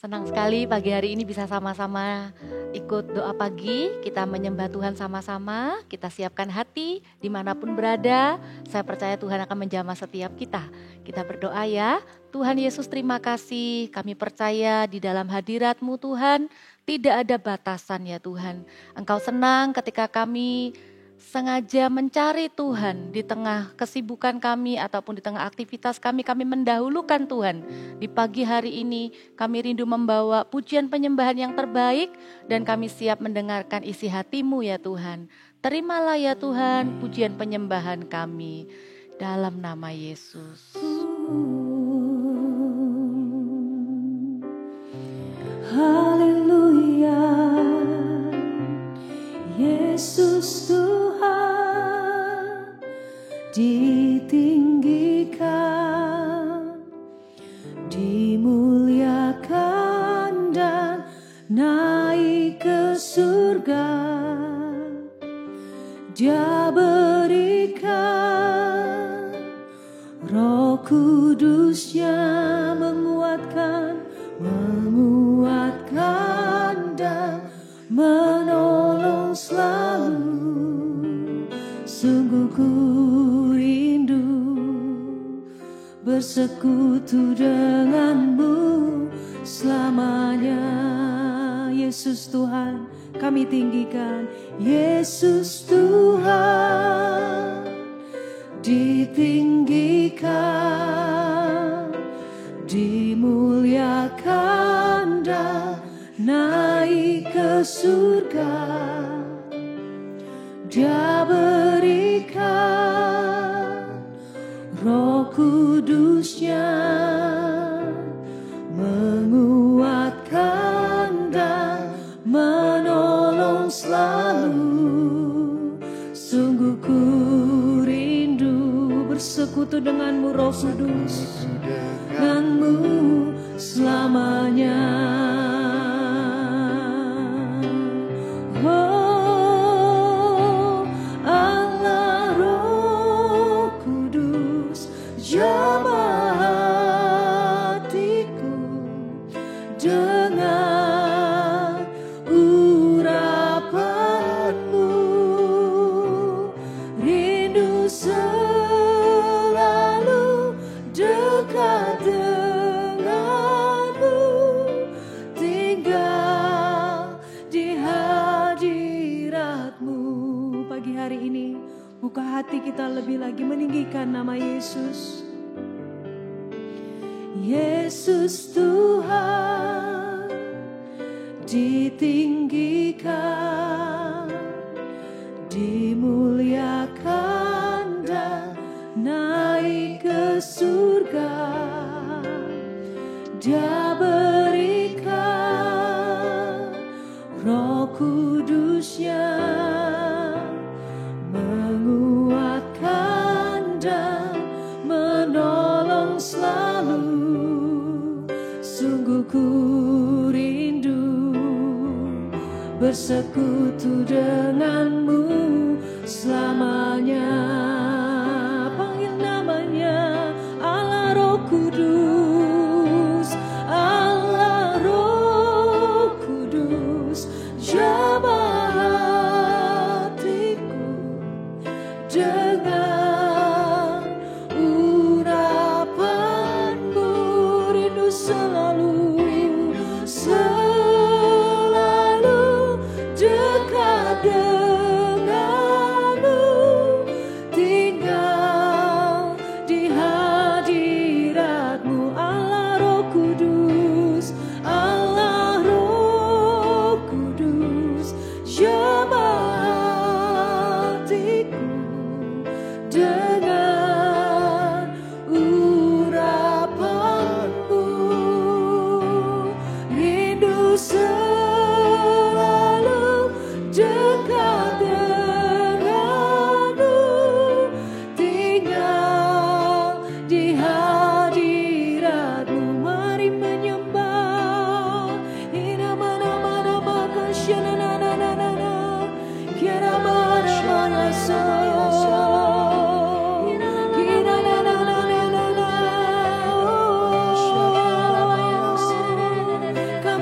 Senang sekali pagi hari ini bisa sama-sama ikut doa pagi. Kita menyembah Tuhan sama-sama. Kita siapkan hati dimanapun berada. Saya percaya Tuhan akan menjamah setiap kita. Kita berdoa ya. Tuhan Yesus, terima kasih. Kami percaya di dalam hadirat-Mu Tuhan tidak ada batasan ya Tuhan. Engkau senang ketika kami sengaja mencari Tuhan di tengah kesibukan kami ataupun di tengah aktivitas kami mendahulukan Tuhan. Di pagi hari ini kami rindu membawa pujian penyembahan yang terbaik dan kami siap mendengarkan isi hati-Mu ya Tuhan. Terimalah ya Tuhan pujian penyembahan kami dalam nama Yesus. Haleluya, Yesus Tuhan ditinggikan, dimuliakan dan naik ke surga. Dia berikan Roh Kudus-Nya menguatkan dan menolong selalu. Sungguh ku rindu bersekutu denganmu selamanya. Yesus Tuhan kami tinggikan, Yesus Tuhan ditinggikan, dimuliakan dan naik ke surga. Dia berikan Roh Kudus-Nya menguatkan dan menolong selalu. Sungguh ku rindu bersekutu denganmu Roh Kudus, denganmu selamanya. Oh Allah Roh Kudus, jamah hatiku dengan urapanmu. Rindu selalu dekat denganmu, tinggal di hadiratmu. Pagi hari ini buka hati kita lebih lagi meninggikan nama Yesus. Yesus Tuhan ditinggikan, dimuliakan dan naik ke surga. Dia berikan Roh Kudus-Nya menguatkan dan menolong selalu. Sungguh ku rindu bersekutu denganmu selamanya. Panggil namanya Allah Roh Kudus, Allah Roh Kudus, jamah hatiku dengan urapanmu. Rindu selalu dekat denganmu,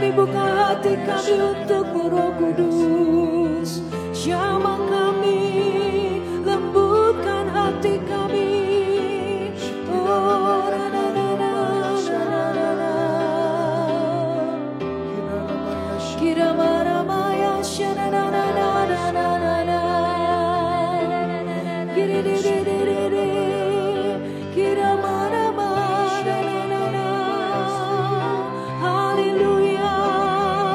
ini buka hati kami untukmu Roh Kudus. Jamah kami, lembutkan hati kami. Oh, na na na na na na na. Kira mara maya shana na na na na na na na. Kiri di di di di di. Kira mara mara na na na. Haleluya.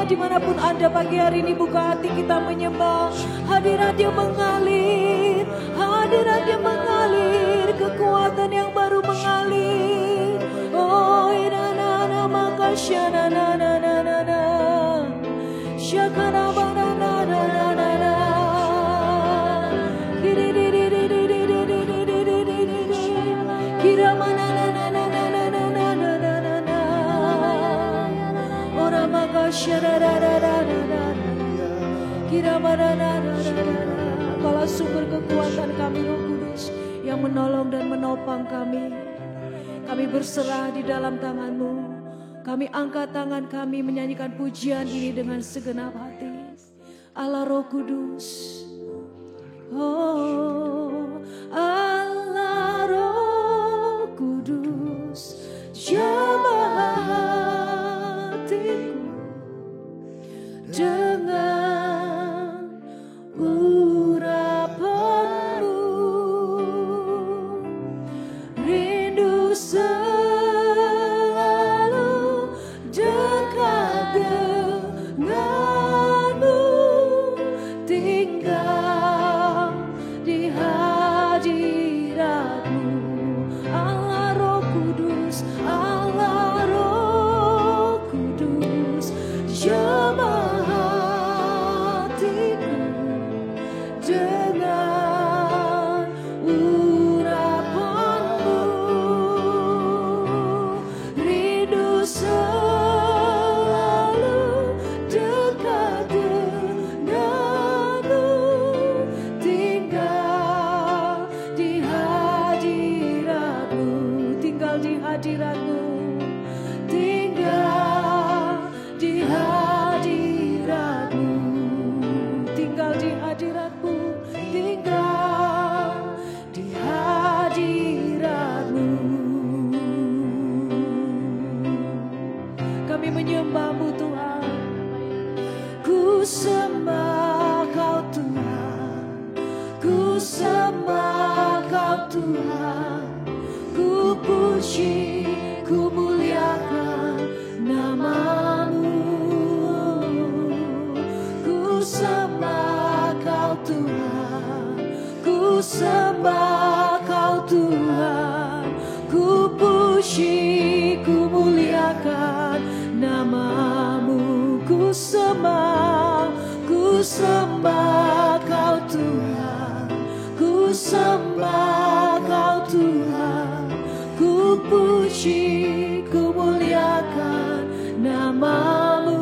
Dimanapun Anda pagi hari ini, buka hati kita menyembah. Hadirat yang mengalir, hadirat yang mengalir, kekuatan yang baru mengalir. Oh, inana maka shana na na na na na. Shakana bana na na na na na. Kiri di di di di di di di di di di di di di. Kira mana na na na na na na na na na na na. Ora maka shara ra ra ra ra ra. Kira mana na na na na na. Kaulah sumber kekuatan kami Roh Kudus yang menolong dan menopang kami. Kami berserah di dalam tangan-Mu. Kami angkat tangan kami menyanyikan pujian ini dengan segenap hati. Allah Roh Kudus. Oh, Allah Roh Kudus. Jamah hatiku dengan urapanmu. Rindu selalu dekat denganmu, tinggal di hadiratmu. Allah Roh Kudus, Allah Roh Kudus. Jamah hatiku dengan urapanmu. Rindu selalu dekat denganmu, tinggal di hadiratmu, tinggal di hadiratmu, tinggal di hadiratmu, tinggal di hadiratmu, tinggal di hadiratmu. Kami menyembah-Mu Tuhan. Ku sembah Kau Tuhan, ku sembah Kau Tuhan, ku puji, ku muliakan nama-Mu. Ku sembah Kau Tuhan, ku sembah Kau Tuhan, ku puji, ku muliakan nama-Mu. Ku sembah Kau Tuhan, ku sembah Kau Tuhan, ku puji, ku muliakan nama-Mu.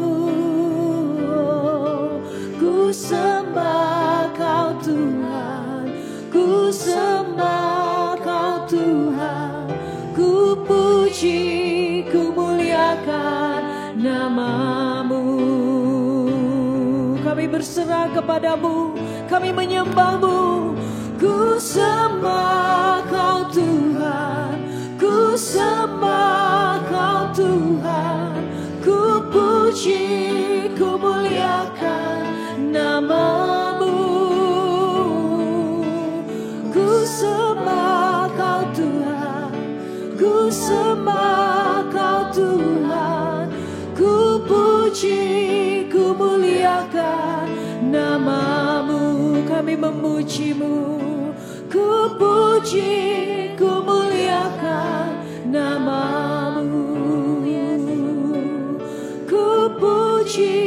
Ku sembah Kau Tuhan, ku sembah Kau Tuhan, ku puji, ku muliakan nama-Mu. Kami berserah kepada-Mu, kami menyembah-Mu. Ku sembah Kau Tuhan, ku sembah Kau Tuhan, ku puji, ku muliakan nama-Mu. Ku sembah Kau Tuhan, ku sembah Kau Tuhan, ku puji, ku muliakan nama-Mu. Kami memuji-Mu, ku puji, ku muliakan nama-Mu. Ku puji,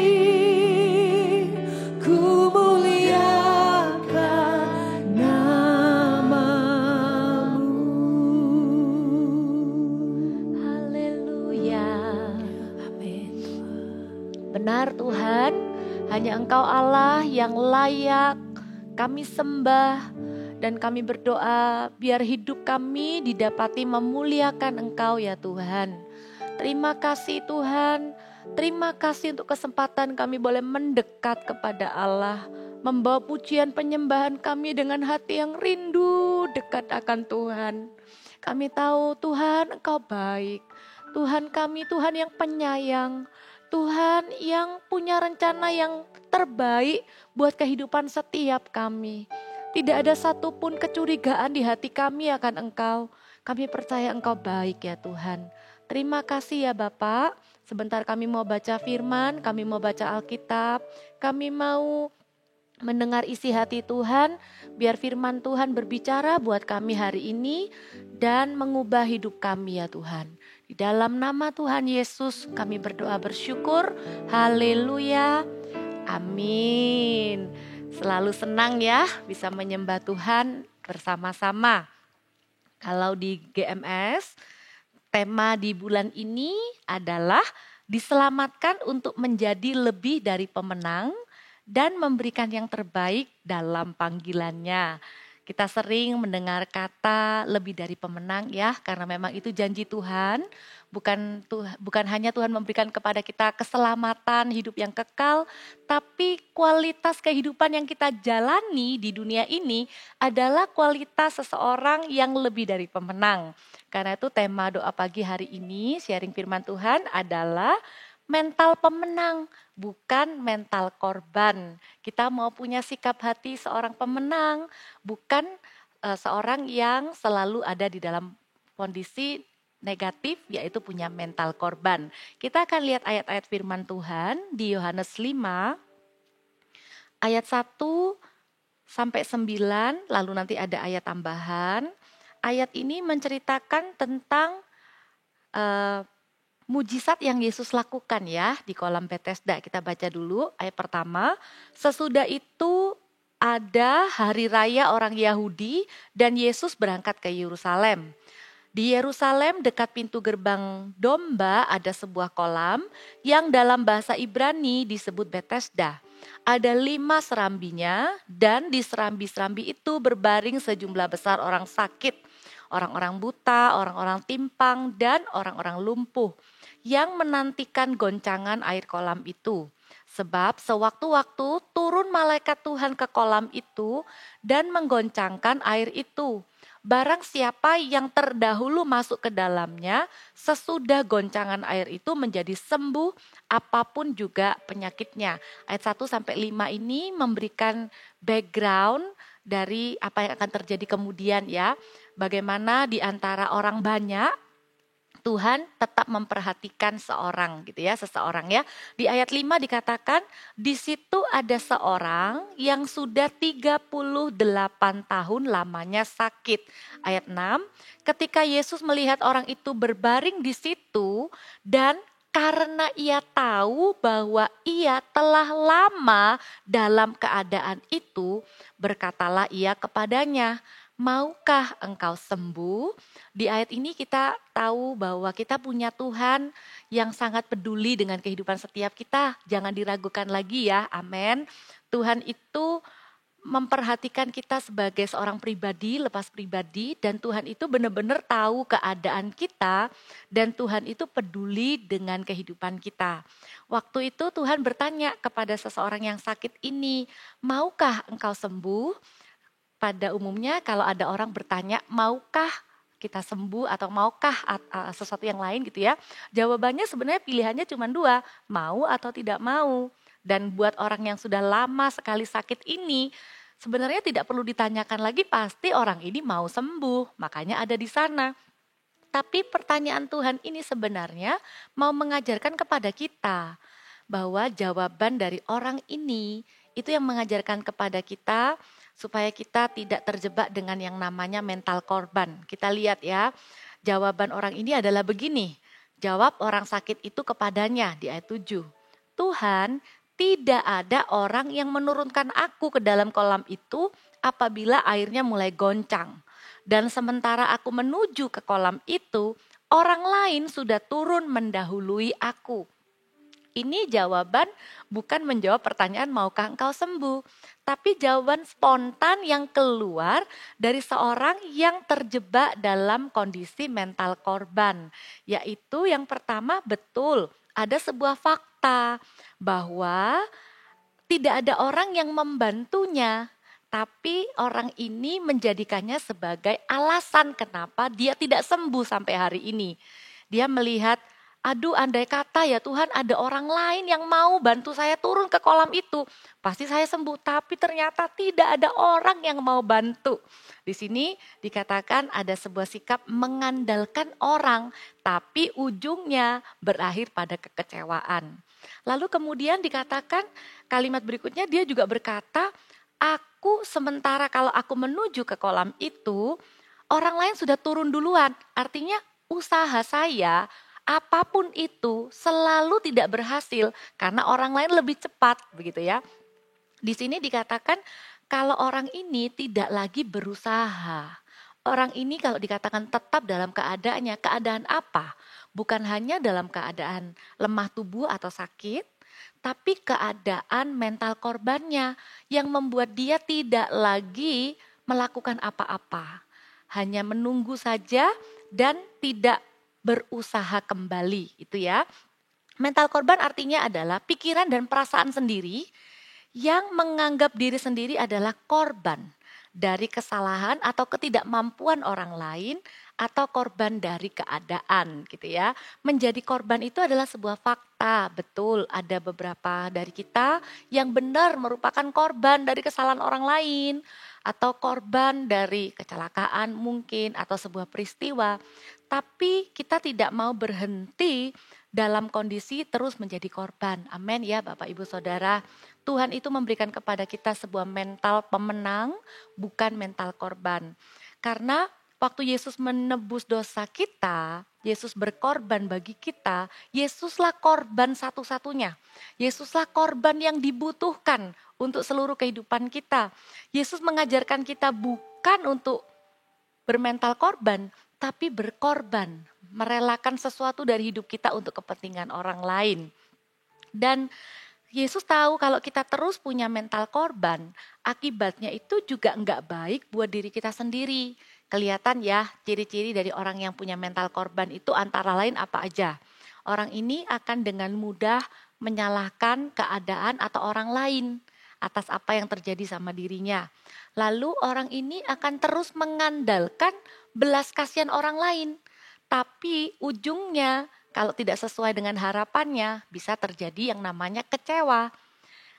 ku muliakan nama-Mu. Haleluya. Amin. Benar Tuhan, hanya Engkau Allah yang layak kami sembah dan kami berdoa biar hidup kami didapati memuliakan Engkau ya Tuhan. Terima kasih Tuhan, Terima kasih untuk kesempatan kami boleh mendekat kepada Allah, membawa pujian penyembahan kami dengan hati yang rindu dekat akan Tuhan. Kami tahu Tuhan Engkau baik, Tuhan kami Tuhan yang penyayang, Tuhan yang punya rencana yang terbaik buat kehidupan setiap kami. Tidak ada satupun kecurigaan di hati kami akan Engkau. Kami percaya Engkau baik ya Tuhan. Terima kasih ya Bapak. Sebentar kami mau baca firman, kami mau baca Alkitab, kami mau mendengar isi hati Tuhan, biar firman Tuhan berbicara buat kami hari ini dan mengubah hidup kami ya Tuhan. Di dalam nama Tuhan Yesus kami berdoa bersyukur, haleluya, amin. Selalu senang ya bisa menyembah Tuhan bersama-sama. Kalau di GMS, tema di bulan ini adalah diselamatkan untuk menjadi lebih dari pemenang dan memberikan yang terbaik dalam panggilannya. Kita sering mendengar kata lebih dari pemenang ya, karena memang itu janji Tuhan. Bukan hanya Tuhan memberikan kepada kita keselamatan, hidup yang kekal, tapi kualitas kehidupan yang kita jalani di dunia ini adalah kualitas seseorang yang lebih dari pemenang. Karena itu tema doa pagi hari ini, sharing firman Tuhan adalah mental pemenang, bukan mental korban. Kita mau punya sikap hati seorang pemenang, bukan seorang yang selalu ada di dalam kondisi negatif, yaitu punya mental korban. Kita akan lihat ayat-ayat firman Tuhan di Yohanes 5, ayat 1 sampai 9, lalu nanti ada ayat tambahan. Ayat ini menceritakan tentang mujizat yang Yesus lakukan ya di kolam Bethesda. Kita baca dulu ayat pertama. Sesudah itu ada hari raya orang Yahudi dan Yesus berangkat ke Yerusalem. Di Yerusalem dekat pintu gerbang domba ada sebuah kolam yang dalam bahasa Ibrani disebut Bethesda. Ada 5 serambinya dan di serambi-serambi itu berbaring sejumlah besar orang sakit, orang-orang buta, orang-orang timpang dan orang-orang lumpuh yang menantikan goncangan air kolam itu. Sebab sewaktu-waktu turun malaikat Tuhan ke kolam itu dan menggoncangkan air itu. Barang siapa yang terdahulu masuk ke dalamnya, sesudah goncangan air itu menjadi sembuh apapun juga penyakitnya. Ayat 1 sampai 5 ini memberikan background dari apa yang akan terjadi kemudian ya. Bagaimana di antara orang banyak Tuhan tetap memperhatikan seseorang ya. Di ayat 5 dikatakan, di situ ada seorang yang sudah 38 tahun lamanya sakit. Ayat 6, ketika Yesus melihat orang itu berbaring di situ dan karena ia tahu bahwa ia telah lama dalam keadaan itu, berkatalah ia kepadanya, maukah engkau sembuh? Di ayat ini kita tahu bahwa kita punya Tuhan yang sangat peduli dengan kehidupan setiap kita. Jangan diragukan lagi ya, amin. Tuhan itu memperhatikan kita sebagai seorang pribadi, lepas pribadi, dan Tuhan itu benar-benar tahu keadaan kita, dan Tuhan itu peduli dengan kehidupan kita. Waktu itu Tuhan bertanya kepada seseorang yang sakit ini, maukah engkau sembuh? Pada umumnya kalau ada orang bertanya, maukah kita sembuh atau maukah sesuatu yang lain gitu ya. Jawabannya sebenarnya pilihannya cuma 2, mau atau tidak mau. Dan buat orang yang sudah lama sekali sakit ini, sebenarnya tidak perlu ditanyakan lagi, pasti orang ini mau sembuh, makanya ada di sana. Tapi pertanyaan Tuhan ini sebenarnya mau mengajarkan kepada kita bahwa jawaban dari orang ini itu yang mengajarkan kepada kita supaya kita tidak terjebak dengan yang namanya mental korban. Kita lihat ya, jawaban orang ini adalah begini. Jawab orang sakit itu kepadanya di ayat 7. Tuhan, tidak ada orang yang menurunkan aku ke dalam kolam itu apabila airnya mulai goncang. Dan sementara aku menuju ke kolam itu, orang lain sudah turun mendahului aku. Ini jawaban bukan menjawab pertanyaan maukah engkau sembuh, tapi jawaban spontan yang keluar dari seorang yang terjebak dalam kondisi mental korban. Yaitu yang pertama, betul ada sebuah fakta bahwa tidak ada orang yang membantunya, tapi orang ini menjadikannya sebagai alasan kenapa dia tidak sembuh sampai hari ini. Dia melihat, aduh andai kata ya Tuhan ada orang lain yang mau bantu saya turun ke kolam itu, pasti saya sembuh. Tapi ternyata tidak ada orang yang mau bantu. Di sini dikatakan ada sebuah sikap mengandalkan orang, tapi ujungnya berakhir pada kekecewaan. Lalu kemudian dikatakan kalimat berikutnya dia juga berkata, aku sementara kalau aku menuju ke kolam itu, orang lain sudah turun duluan. Artinya usaha saya apapun itu selalu tidak berhasil karena orang lain lebih cepat, begitu ya. Di sini dikatakan kalau orang ini tidak lagi berusaha. Orang ini kalau dikatakan tetap dalam keadaannya, keadaan apa? Bukan hanya dalam keadaan lemah tubuh atau sakit, tapi keadaan mental korbannya yang membuat dia tidak lagi melakukan apa-apa. Hanya menunggu saja dan tidak berusaha kembali, itu ya. Mental korban artinya adalah pikiran dan perasaan sendiri yang menganggap diri sendiri adalah korban dari kesalahan atau ketidakmampuan orang lain atau korban dari keadaan gitu ya. Menjadi korban itu adalah sebuah fakta, betul ada beberapa dari kita yang benar merupakan korban dari kesalahan orang lain atau korban dari kecelakaan mungkin atau sebuah peristiwa. Tapi kita tidak mau berhenti dalam kondisi terus menjadi korban. Amin ya Bapak Ibu Saudara. Tuhan itu memberikan kepada kita sebuah mental pemenang, bukan mental korban. Karena waktu Yesus menebus dosa kita, Yesus berkorban bagi kita, Yesuslah korban satu-satunya. Yesuslah korban yang dibutuhkan untuk seluruh kehidupan kita. Yesus mengajarkan kita bukan untuk bermental korban, tapi berkorban, merelakan sesuatu dari hidup kita untuk kepentingan orang lain. Dan Yesus tahu kalau kita terus punya mental korban, akibatnya itu juga enggak baik buat diri kita sendiri. Kelihatan ya ciri-ciri dari orang yang punya mental korban itu antara lain apa aja. Orang ini akan dengan mudah menyalahkan keadaan atau orang lain atas apa yang terjadi sama dirinya. Lalu orang ini akan terus mengandalkan belas kasihan orang lain. Tapi ujungnya kalau tidak sesuai dengan harapannya bisa terjadi yang namanya kecewa.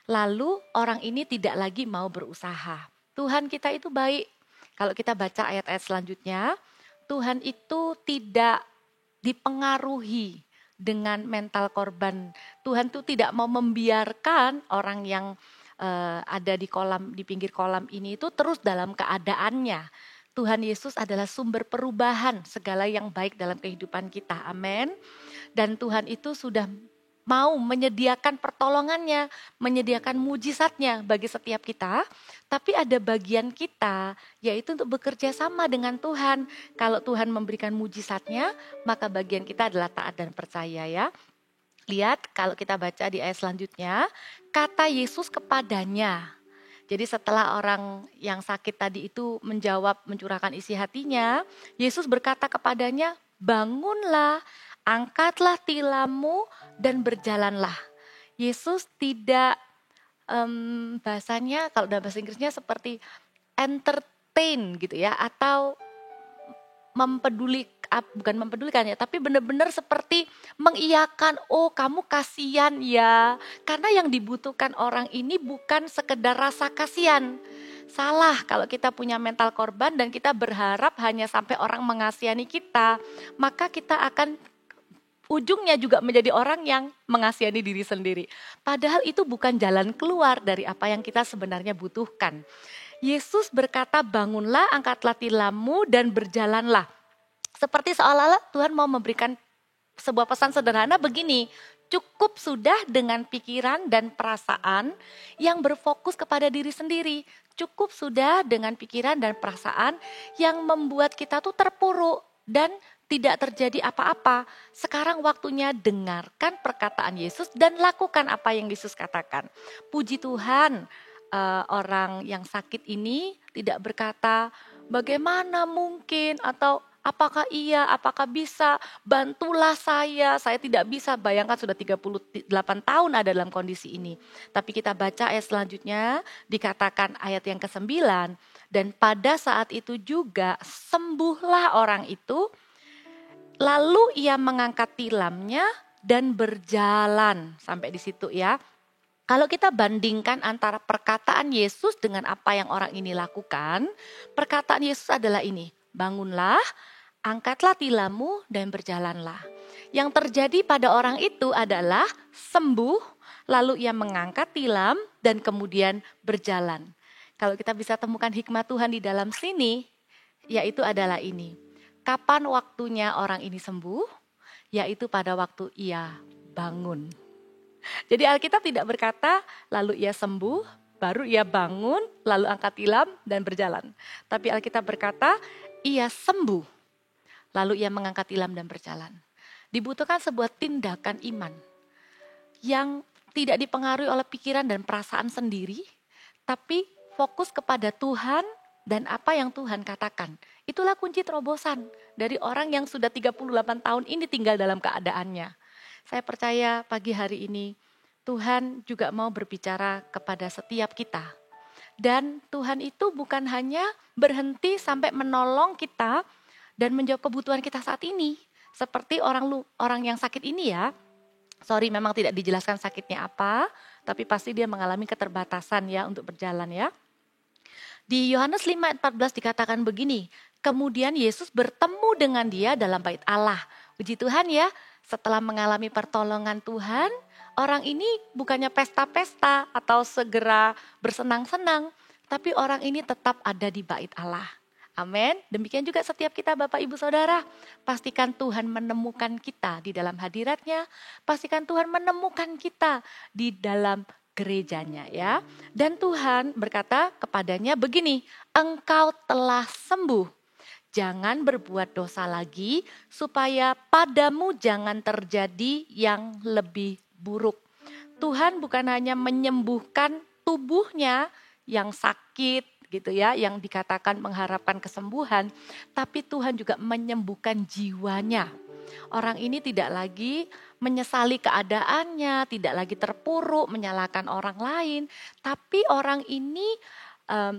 Lalu orang ini tidak lagi mau berusaha. Tuhan kita itu baik. Kalau kita baca ayat-ayat selanjutnya, Tuhan itu tidak dipengaruhi dengan mental korban. Tuhan itu tidak mau membiarkan orang yang ada di pinggir kolam ini itu terus dalam keadaannya. Tuhan Yesus adalah sumber perubahan segala yang baik dalam kehidupan kita. Amin. Dan Tuhan itu sudah mau menyediakan pertolongannya, menyediakan mujizatnya bagi setiap kita. Tapi ada bagian kita, yaitu untuk bekerja sama dengan Tuhan. Kalau Tuhan memberikan mujizatnya, maka bagian kita adalah taat dan percaya ya. Lihat kalau kita baca di ayat selanjutnya, kata Yesus kepadanya. Jadi setelah orang yang sakit tadi itu menjawab, mencurahkan isi hatinya, Yesus berkata kepadanya, bangunlah, angkatlah tilammu dan berjalanlah. Yesus tidak, bahasanya kalau dalam bahasa Inggrisnya seperti entertain gitu ya, atau bukan mempedulikan ya, tapi benar-benar seperti mengiyakan, oh kamu kasihan ya. Karena yang dibutuhkan orang ini bukan sekedar rasa kasihan. Salah kalau kita punya mental korban dan kita berharap hanya sampai orang mengasihani kita, maka kita akan ujungnya juga menjadi orang yang mengasihani diri sendiri. Padahal itu bukan jalan keluar dari apa yang kita sebenarnya butuhkan. Yesus berkata, bangunlah, angkatlah tilammu dan berjalanlah. Seperti seolah-olah Tuhan mau memberikan sebuah pesan sederhana begini, cukup sudah dengan pikiran dan perasaan yang berfokus kepada diri sendiri. Cukup sudah dengan pikiran dan perasaan yang membuat kita tuh terpuruk dan tidak terjadi apa-apa. Sekarang waktunya dengarkan perkataan Yesus dan lakukan apa yang Yesus katakan. Puji Tuhan, orang yang sakit ini tidak berkata bagaimana mungkin atau Apakah iya, apakah bisa, bantulah saya tidak bisa. Bayangkan sudah 38 tahun ada dalam kondisi ini. Tapi kita baca ayat selanjutnya, dikatakan ayat yang ke-9, dan pada saat itu juga sembuhlah orang itu, lalu ia mengangkat tilamnya dan berjalan. Sampai di situ ya. Kalau kita bandingkan antara perkataan Yesus dengan apa yang orang ini lakukan, perkataan Yesus adalah ini, bangunlah, angkatlah tilammu dan berjalanlah. Yang terjadi pada orang itu adalah sembuh, lalu ia mengangkat tilam dan kemudian berjalan. Kalau kita bisa temukan hikmat Tuhan di dalam sini, yaitu adalah ini. Kapan waktunya orang ini sembuh? Yaitu pada waktu ia bangun. Jadi Alkitab tidak berkata lalu ia sembuh, baru ia bangun, lalu angkat tilam dan berjalan. Tapi Alkitab berkata ia sembuh, lalu ia mengangkat tilam dan berjalan. Dibutuhkan sebuah tindakan iman yang tidak dipengaruhi oleh pikiran dan perasaan sendiri, tapi fokus kepada Tuhan dan apa yang Tuhan katakan. Itulah kunci terobosan dari orang yang sudah 38 tahun ini tinggal dalam keadaannya. Saya percaya pagi hari ini Tuhan juga mau berbicara kepada setiap kita. Dan Tuhan itu bukan hanya berhenti sampai menolong kita dan menjawab kebutuhan kita saat ini. Seperti orang yang sakit ini ya. Sorry memang tidak dijelaskan sakitnya apa, tapi pasti dia mengalami keterbatasan ya untuk berjalan ya. Di Yohanes 5:14 dikatakan begini, kemudian Yesus bertemu dengan dia dalam bait Allah. Puji Tuhan ya. Setelah mengalami pertolongan Tuhan, orang ini bukannya pesta-pesta atau segera bersenang-senang, tapi orang ini tetap ada di bait Allah. Amin. Demikian juga setiap kita Bapak Ibu Saudara, pastikan Tuhan menemukan kita di dalam hadiratnya, pastikan Tuhan menemukan kita di dalam gerejanya ya. Dan Tuhan berkata kepadanya begini, engkau telah sembuh. Jangan berbuat dosa lagi supaya padamu jangan terjadi yang lebih buruk. Tuhan bukan hanya menyembuhkan tubuhnya yang sakit gitu ya, yang dikatakan mengharapkan kesembuhan, tapi Tuhan juga menyembuhkan jiwanya. Orang ini tidak lagi menyesali keadaannya, tidak lagi terpuruk menyalahkan orang lain, tapi orang ini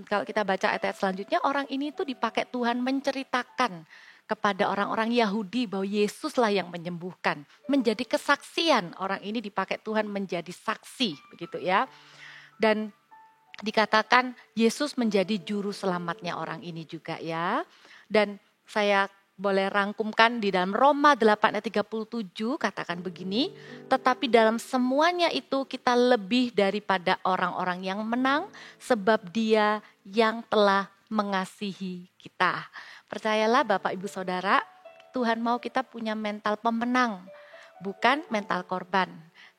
kalau kita baca ayat selanjutnya, orang ini tuh dipakai Tuhan menceritakan kepada orang-orang Yahudi bahwa Yesuslah yang menyembuhkan. Menjadi kesaksian, orang ini dipakai Tuhan menjadi saksi, begitu ya. Dan dikatakan Yesus menjadi juru selamatnya orang ini juga ya. Dan saya boleh rangkumkan di dalam Roma 8 ayat 37 katakan begini, tetapi dalam semuanya itu kita lebih daripada orang-orang yang menang sebab Dia yang telah mengasihi kita. Percayalah Bapak Ibu Saudara, Tuhan mau kita punya mental pemenang, bukan mental korban.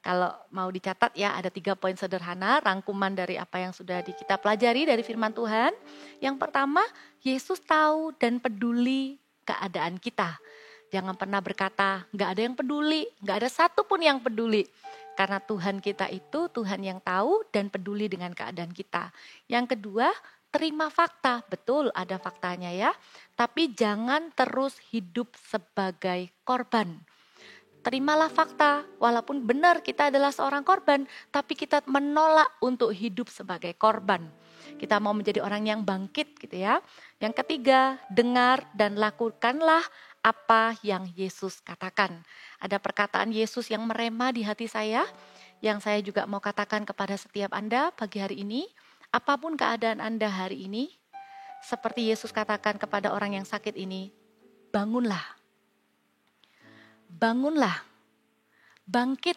Kalau mau dicatat ya ada 3 poin sederhana rangkuman dari apa yang sudah kita pelajari dari firman Tuhan. Yang pertama, Yesus tahu dan peduli keadaan kita. Jangan pernah berkata, gak ada yang peduli, gak ada satupun yang peduli. Karena Tuhan kita itu Tuhan yang tahu dan peduli dengan keadaan kita. Yang kedua, terima fakta, betul ada faktanya ya. Tapi jangan terus hidup sebagai korban. Terimalah fakta, walaupun benar kita adalah seorang korban, tapi kita menolak untuk hidup sebagai korban. Kita mau menjadi orang yang bangkit gitu ya. Yang ketiga, dengar dan lakukanlah apa yang Yesus katakan. Ada perkataan Yesus yang merema di hati saya, yang saya juga mau katakan kepada setiap Anda pagi hari ini. Apapun keadaan Anda hari ini, seperti Yesus katakan kepada orang yang sakit ini, bangunlah. Bangunlah. Bangkit.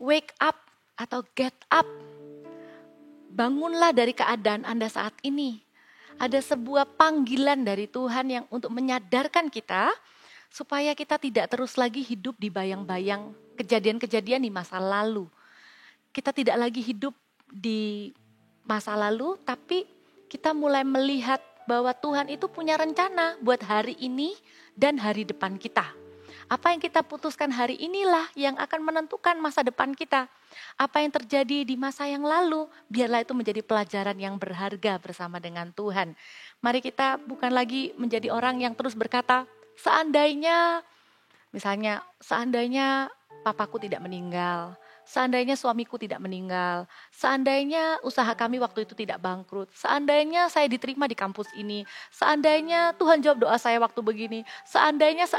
Wake up atau get up. Bangunlah dari keadaan Anda saat ini. Ada sebuah panggilan dari Tuhan yang untuk menyadarkan kita supaya kita tidak terus lagi hidup di bayang-bayang kejadian-kejadian di masa lalu. Kita tidak lagi hidup di masa lalu, tapi kita mulai melihat bahwa Tuhan itu punya rencana buat hari ini dan hari depan kita. Apa yang kita putuskan hari inilah yang akan menentukan masa depan kita. Apa yang terjadi di masa yang lalu, biarlah itu menjadi pelajaran yang berharga bersama dengan Tuhan. Mari kita bukan lagi menjadi orang yang terus berkata, seandainya, misalnya seandainya papaku tidak meninggal, seandainya suamiku tidak meninggal, seandainya usaha kami waktu itu tidak bangkrut, seandainya saya diterima di kampus ini, seandainya Tuhan jawab doa saya waktu begini, seandainya.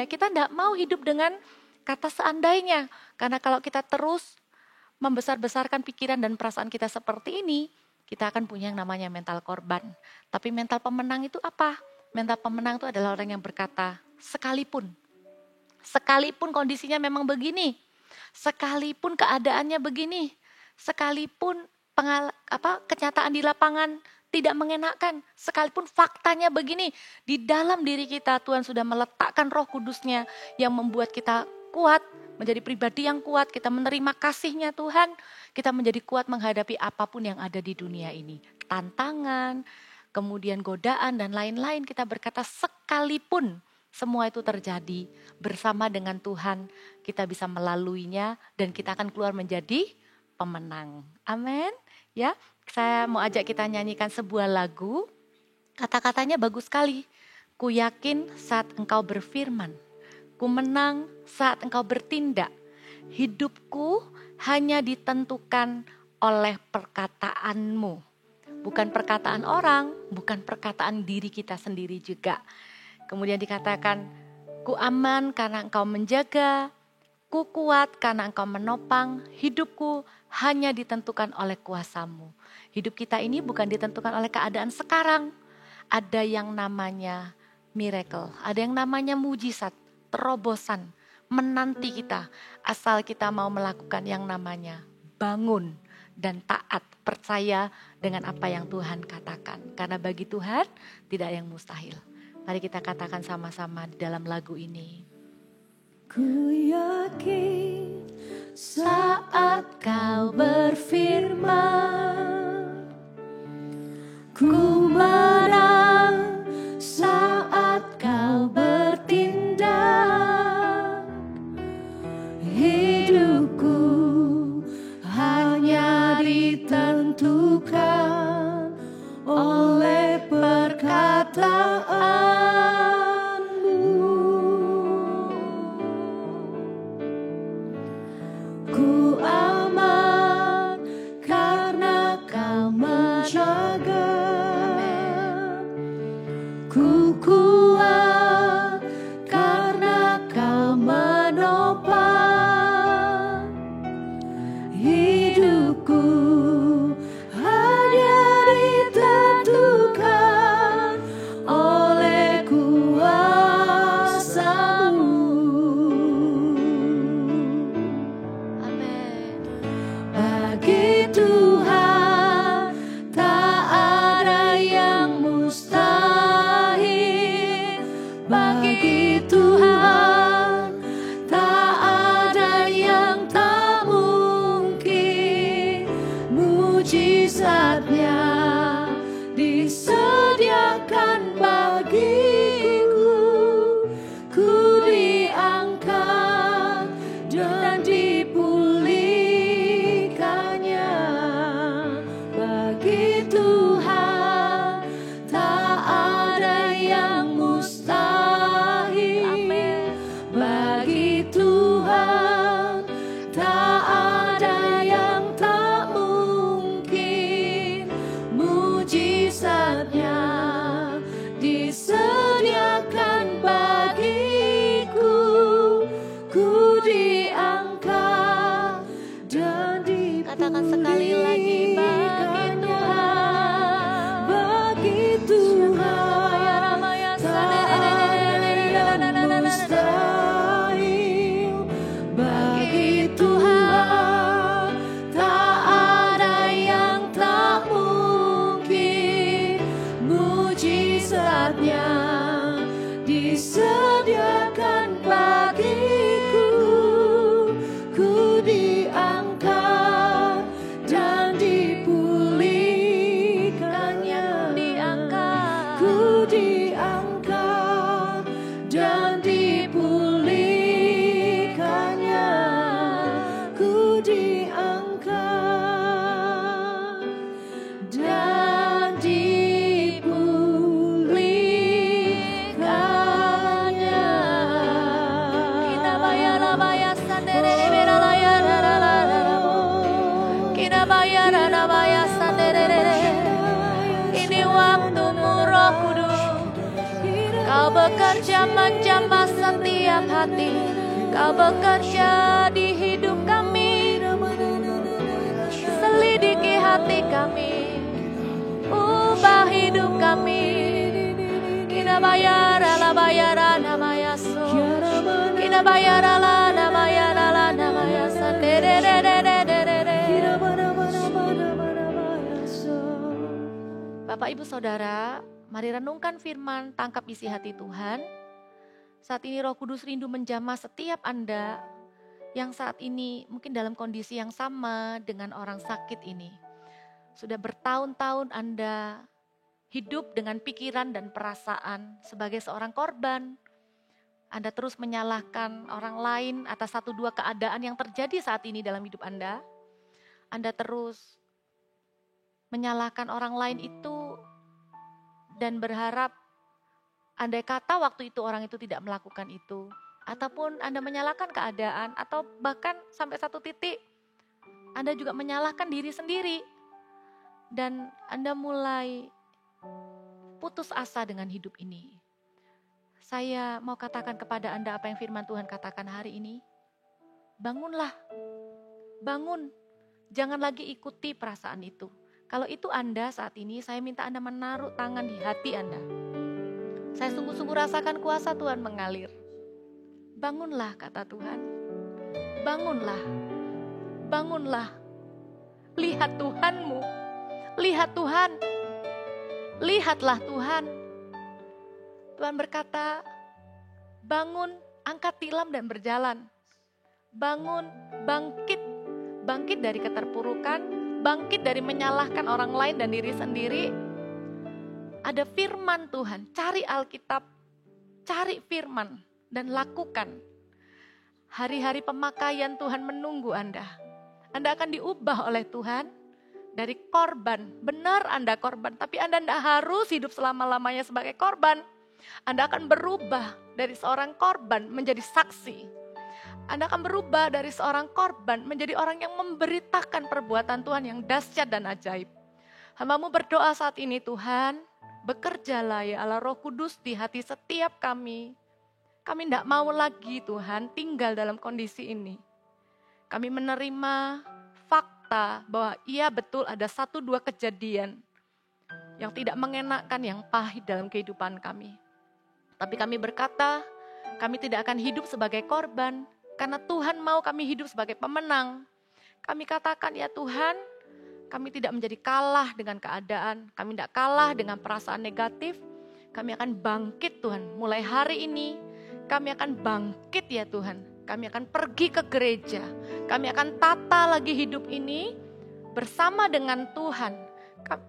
Kita tidak mau hidup dengan kata seandainya. Karena kalau kita terus membesar-besarkan pikiran dan perasaan kita seperti ini, kita akan punya yang namanya mental korban. Tapi mental pemenang itu apa? Mental pemenang itu adalah orang yang berkata, sekalipun kondisinya memang begini, sekalipun keadaannya begini, sekalipun kenyataan di lapangan tidak mengenakan, sekalipun faktanya begini, di dalam diri kita Tuhan sudah meletakkan Roh Kudus-Nya yang membuat kita kuat, menjadi pribadi yang kuat, kita menerima kasih-Nya Tuhan, kita menjadi kuat menghadapi apapun yang ada di dunia ini. Tantangan, kemudian godaan dan lain-lain, kita berkata sekalipun semua itu terjadi, bersama dengan Tuhan kita bisa melaluinya dan kita akan keluar menjadi pemenang. Amin. Ya, saya mau ajak kita nyanyikan sebuah lagu. Kata-katanya bagus sekali. Ku yakin saat engkau berfirman, ku menang saat engkau bertindak. Hidupku hanya ditentukan oleh perkataanmu. Bukan perkataan orang, bukan perkataan diri kita sendiri juga. Kemudian dikatakan, ku aman karena engkau menjaga, ku kuat karena engkau menopang, hidupku hanya ditentukan oleh kuasamu. Hidup kita ini bukan ditentukan oleh keadaan sekarang. Ada yang namanya miracle, ada yang namanya mujizat, terobosan, menanti kita. Asal kita mau melakukan yang namanya bangun dan taat, percaya dengan apa yang Tuhan katakan. Karena bagi Tuhan tidak ada yang mustahil. Mari kita katakan sama-sama di dalam lagu ini. Ku yakin saat kau berfirman, ku menang saat kau bertindak. Hidupku hanya ditentukan oleh perkataan. Disediakan bagiku, ku diangkat bekerja menjamah setiap hati. Kau bekerja di hidup kami. Selidiki hati kami, ubah hidup kami. Kina bayara la bayara namaya so. Kina bayara la namaya sandere. Bapak Ibu Saudara, mari renungkan firman, tangkap isi hati Tuhan. Saat ini Roh Kudus rindu menjamah setiap Anda yang saat ini mungkin dalam kondisi yang sama dengan orang sakit ini. Sudah bertahun-tahun Anda hidup dengan pikiran dan perasaan sebagai seorang korban. Anda terus menyalahkan orang lain atas satu dua keadaan yang terjadi saat ini dalam hidup Anda. Anda terus menyalahkan orang lain itu dan berharap andai kata waktu itu orang itu tidak melakukan itu. Ataupun Anda menyalahkan keadaan, atau bahkan sampai satu titik Anda juga menyalahkan diri sendiri. Dan Anda mulai putus asa dengan hidup ini. Saya mau katakan kepada Anda apa yang firman Tuhan katakan hari ini. Bangunlah, bangun, jangan lagi ikuti perasaan itu. Kalau itu Anda saat ini, saya minta Anda menaruh tangan di hati Anda. Saya sungguh-sungguh rasakan kuasa Tuhan mengalir. Bangunlah, kata Tuhan. Bangunlah. Bangunlah. Lihat Tuhanmu. Lihat Tuhan. Lihatlah Tuhan. Tuhan berkata, bangun, angkat tilam dan berjalan. Bangun, bangkit. Bangkit dari keterpurukan. Bangkit dari menyalahkan orang lain dan diri sendiri. Ada firman Tuhan. Cari Alkitab. Cari firman. Dan lakukan. Hari-hari pemakaian Tuhan menunggu Anda. Anda akan diubah oleh Tuhan dari korban. Benar Anda korban, tapi Anda tidak harus hidup selama-lamanya sebagai korban. Anda akan berubah dari seorang korban menjadi saksi. Anda akan berubah dari seorang korban menjadi orang yang memberitakan perbuatan Tuhan yang dahsyat dan ajaib. Hamba-Mu berdoa saat ini, Tuhan, bekerjalah ya Allah Roh Kudus di hati setiap kami. Kami tidak mau lagi Tuhan tinggal dalam kondisi ini. Kami menerima fakta bahwa iya betul ada satu dua kejadian yang tidak mengenakan, yang pahit dalam kehidupan kami. Tapi kami berkata, kami tidak akan hidup sebagai korban, karena Tuhan mau kami hidup sebagai pemenang. Kami katakan ya Tuhan, kami tidak menjadi kalah dengan keadaan, kami tidak kalah dengan perasaan negatif. Kami akan bangkit Tuhan, mulai hari ini. Kami akan bangkit ya Tuhan. Kami akan pergi ke gereja. Kami akan tata lagi hidup ini bersama dengan Tuhan.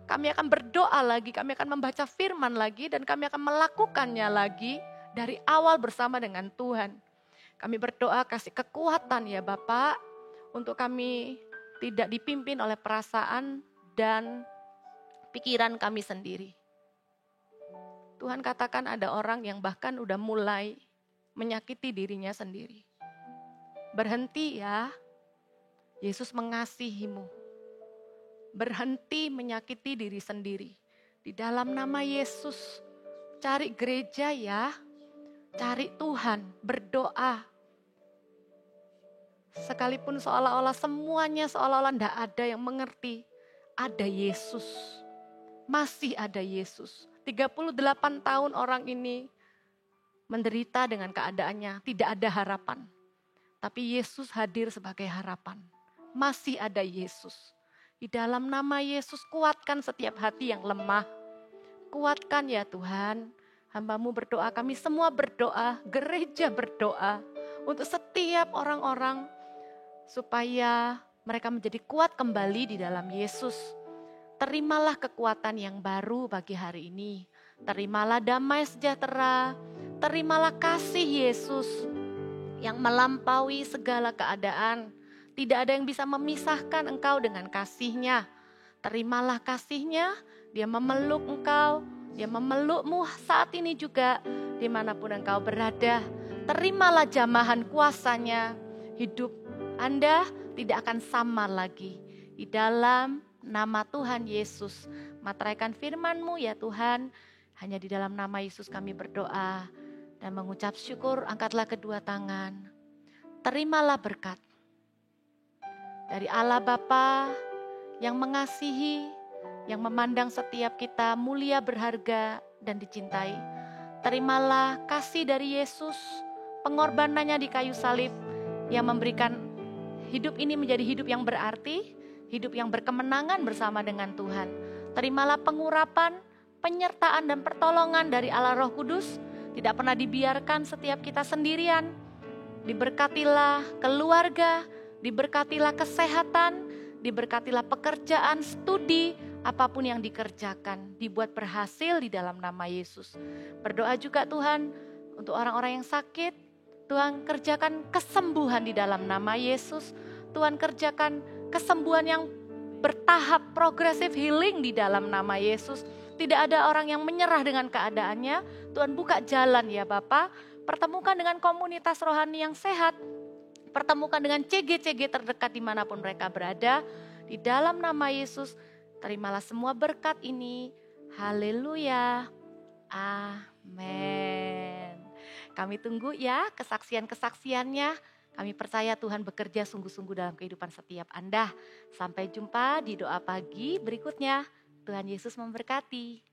Kami akan berdoa lagi. Kami akan membaca firman lagi. Dan kami akan melakukannya lagi dari awal bersama dengan Tuhan. Kami berdoa kasih kekuatan ya Bapak. Untuk kami tidak dipimpin oleh perasaan dan pikiran kami sendiri. Tuhan katakan ada orang yang bahkan udah mulai menyakiti dirinya sendiri. Berhenti ya, Yesus mengasihimu. Berhenti menyakiti diri sendiri. Di dalam nama Yesus, cari gereja ya, cari Tuhan, berdoa. Sekalipun seolah-olah semuanya seolah-olah tidak ada yang mengerti, ada Yesus. Masih ada Yesus. 38 tahun orang ini menderita dengan keadaannya, tidak ada harapan. Tapi Yesus hadir sebagai harapan. Masih ada Yesus. Di dalam nama Yesus kuatkan setiap hati yang lemah. Kuatkan ya Tuhan. Hamba-Mu berdoa, kami semua berdoa, gereja berdoa. Untuk setiap orang-orang supaya mereka menjadi kuat kembali di dalam Yesus. Terimalah kekuatan yang baru bagi hari ini. Terimalah damai sejahtera. Terimalah kasih Yesus yang melampaui segala keadaan. Tidak ada yang bisa memisahkan engkau dengan kasih-Nya. Terimalah kasih-Nya, Dia memeluk engkau, Dia memelukmu saat ini juga dimanapun engkau berada. Terimalah jamahan kuasa-Nya. Hidup Anda tidak akan sama lagi. Di dalam nama Tuhan Yesus, materaikan firman-Mu ya Tuhan. Hanya di dalam nama Yesus kami berdoa. dan mengucap syukur, angkatlah kedua tangan. Terimalah berkat dari Allah Bapa yang mengasihi, yang memandang setiap kita mulia, berharga, dan dicintai. Terimalah kasih dari Yesus, pengorbanannya di kayu salib yang memberikan hidup ini menjadi hidup yang berarti, hidup yang berkemenangan bersama dengan Tuhan. Terimalah pengurapan, penyertaan, dan pertolongan dari Allah Roh Kudus. Tidak pernah dibiarkan setiap kita sendirian. Diberkatilah keluarga, diberkatilah kesehatan, diberkatilah pekerjaan, studi, apapun yang dikerjakan, dibuat berhasil di dalam nama Yesus. Berdoa juga Tuhan untuk orang-orang yang sakit, Tuhan kerjakan kesembuhan di dalam nama Yesus. Tuhan kerjakan kesembuhan yang bertahap, progressive healing di dalam nama Yesus. Tidak ada orang yang menyerah dengan keadaannya. Tuhan buka jalan ya Bapa. Pertemukan dengan komunitas rohani yang sehat. Pertemukan dengan CG-CG terdekat dimanapun mereka berada. Di dalam nama Yesus, terimalah semua berkat ini. Haleluya. Amin. Kami tunggu ya kesaksian-kesaksiannya. Kami percaya Tuhan bekerja sungguh-sungguh dalam kehidupan setiap Anda. Sampai jumpa di doa pagi berikutnya. Tuhan Yesus memberkati.